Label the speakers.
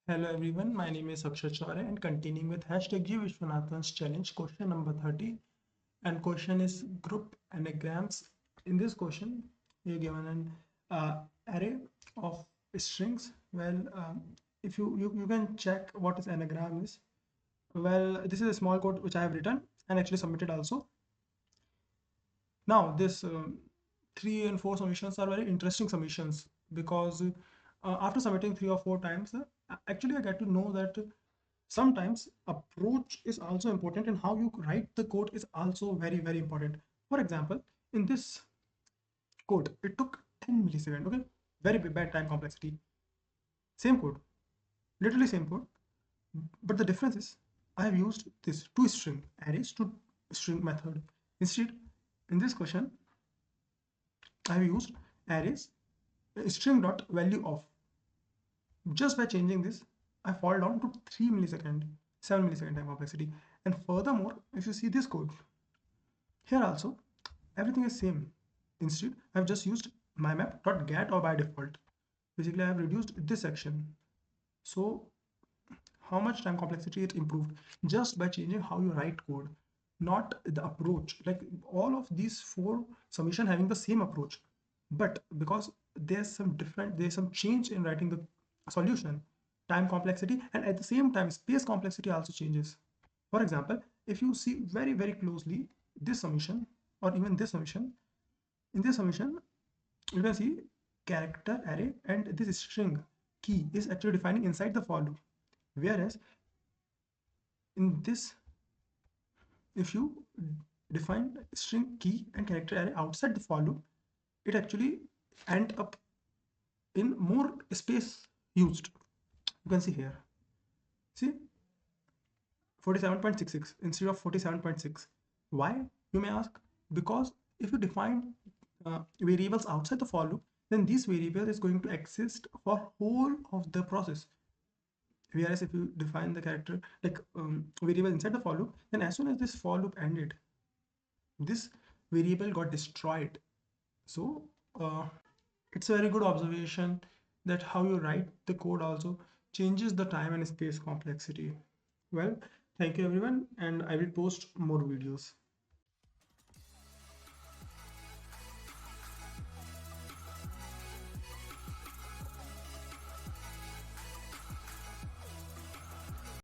Speaker 1: Hello everyone, my name is Akshat and continuing with #DrGViswanathan's challenge question number 30, and question is group anagrams. In this question you're given an array of strings. Well, if you can check what is anagram is. Well, this is a small code which I have written and actually submitted also. Now this 3 and 4 submissions are very interesting submissions because after submitting 3 or 4 times, actually I get to know that sometimes approach is also important, and how you write the code is also very important. For example, in this code it took 10 milliseconds. Okay, very bad time complexity. Same code, literally same code, but the difference is I have used this to string arrays to string method. Instead, in this question I have used arrays string dot value of. Just by changing this, I fall down to 3 millisecond, 7 millisecond time complexity. And furthermore, if you see this code, here also everything is same. Instead, I've just used mymap.get or by default. Basically, I have reduced this section. So how much time complexity it improved just by changing how you write code, not the approach. Like all of these 4 submission having the same approach, but because there's some change in writing the solution, time complexity, and at the same time space complexity also changes. For example, if you see very closely this submission or even this submission, in this submission you can see character array and this string key is actually defining inside the for loop, whereas in this, if you define string key and character array outside the for loop, it actually end up in more space used. You can see here, see 47.66 instead of 47.6. Why, you may ask? Because if you define variables outside the for loop, then this variable is going to exist for whole of the process. Whereas if you define the character like variable inside the for loop, then as soon as this for loop ended, this variable got destroyed. So it's a very good observation that how you write the code also changes the time and space complexity. Well, thank you everyone, and I will post more videos.